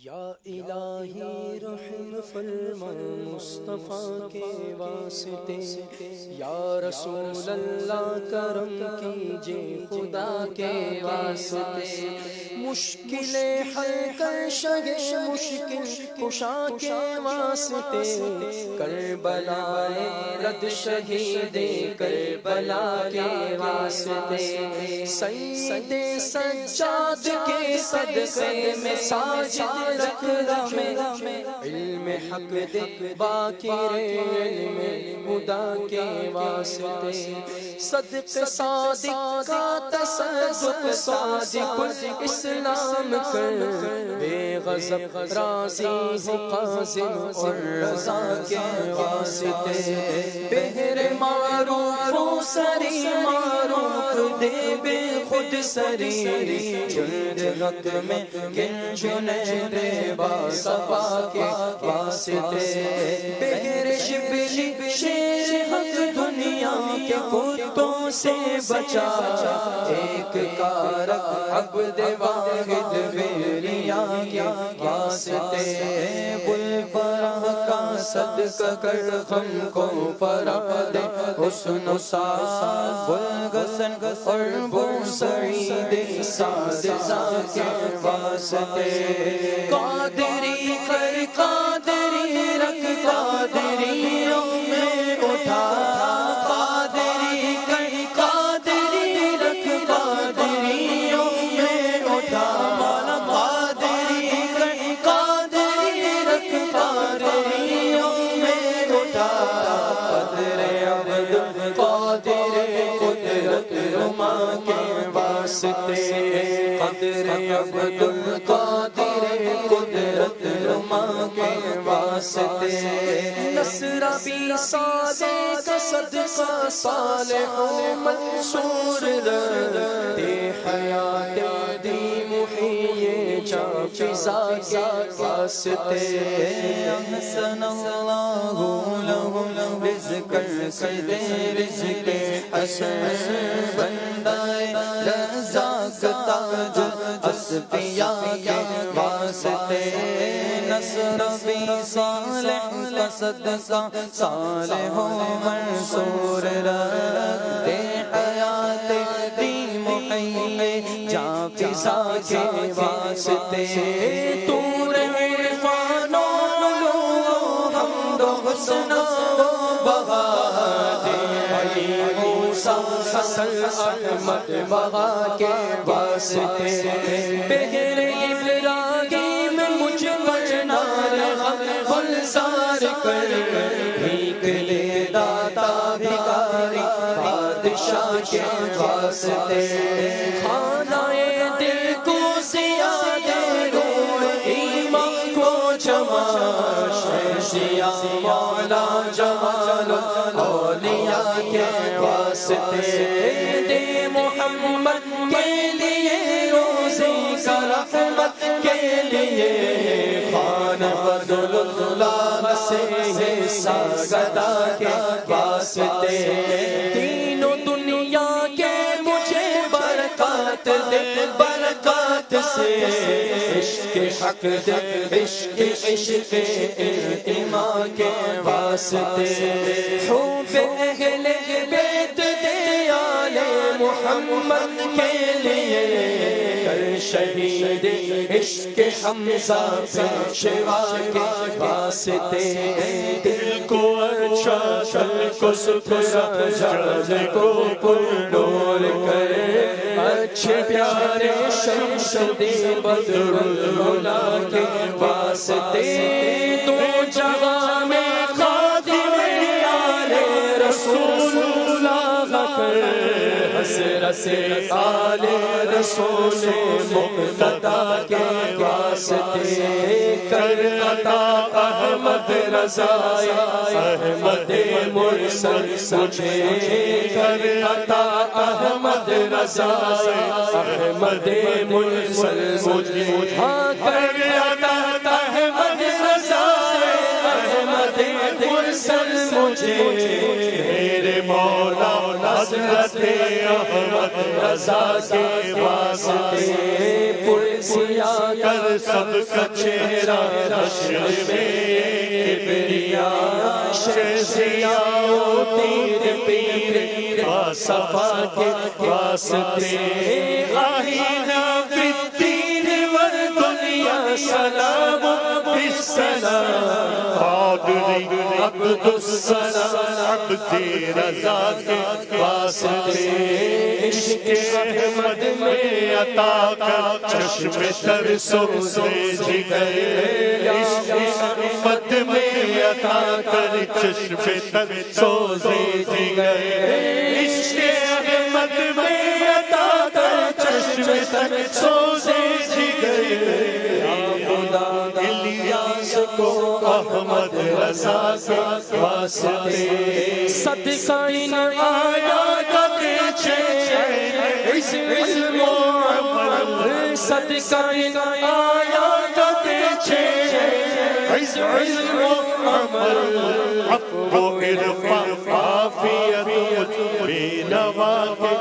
یا الہی رحم فرما مصطفیٰ کے واسطے، یا رسول اللہ کرم کیجئے خدا کے واسطے، مشکل حل کر شہ مشکل کشا کے واسطے، کربلا رد شہید کربلا کے واسطے، سید سجاد کے صدقے میں ساجد رکھ میں، علم حق دے باقر علم خدا کے واسطے، صدق صادق کا تصدق صادق اسلام کر، بے غضب راضی ہو قاضم اور رضا کے واسطے، بہر معروف سری معروف دے بے خود سری، جلد حق میں گن جنید باصفا کے واسطے، بہر شبلی شیر حق دنیا کے کتوں سے بچا، ایک کارک عبد واحد ویریا کے واسطے، بل فرح کا صدقہ کر ہم کو فرح دے حسن و ساز، بل گسن اور بو سعید سادزہ کے واسطے، قادری کر قادری رکھ قادریوں میں اٹھا، قادری کر قادری رکھ قادریوں میں اٹھا، قادری کر قادری رکھ قادریوں میں اٹھا، قدر عبد قادر قدرت رما کے واسطے، قدر عبد القادر قدرت رما کے واسطے، نصر بھی صادق صدقہ صالح و منصور دے حیات دی محیی جاں فضا کے واسطے، احسن اللہ لہم رزق دے رزق حسن، بندہ رزاق تاج اصفیاء کے واسطے، نصر بھی صالح کا صدقہ صالح و منصور دے حیات دی محیی جاں فضا کے واسطے، طور عرفان و علو حمد و حسن و بہا دے علی موسیٰ حسن احمد بغا کے واسطے، بہر ابراہیم مجھ پر نار غم گلزار کر، بھیک لے داتا بھکاری بادشاہ کے واسطے، خانہ دل کو زیادہ روح ایمان کو جمع، شیشیا مولا جمال اولیاء کے واسطے، دے محمد کے لیے روزی کا رحمت کے لیے، خان فضل اللہ سے ساگدہ کے واسطے، تینوں دنیا کے مجھے برکات دے، برکات سے عشق حق دے، عشق عشق امام کے واسطے، حب اہل بیت دے آل محمد کے لیے، کر شہید عشق حمزہ پیشوا کے واسطے، دل کو اچھا کل کو ستھرا جان کو پر نور کرے، اچھے پیارے شمس دی بدر العلا کے واسطے، تو جہاں میں خادم آل رسول اللہ کر، حسرت آل رسول مقتدیٰ کے واسطے، کر عطا احمد رضا احمد مرسل مجھے، کر عطا احمد رضا احمد مرسل مجھے، کر عطا احمد رضا احمد مرسل مجھے، میرے مولا حضرت احمد رضا کے واسطے پرسیا کر سب کا چہرہ حشر میں کبریا شہزیا و تیر پیر صفا کے واسطے آئینہ بالدین والدنیا سلام بالسلام قادری عبدالسلام عبد رضا کے واسطے عشق احمد میں عطا کر چشم تر سوزے جگر عشق احمد میں عطا کر چشم تر سوزے جگر عشق احمد میں عطا کر چشم تر سوزے جگر الیاس کو احمد رضا کے واسطے صدقہ ان آیات کے چھ اس علم و عمل صدقہ ان آیات کے چھ اس علم و عمل عفو و عرفان عافیت بے نوا کے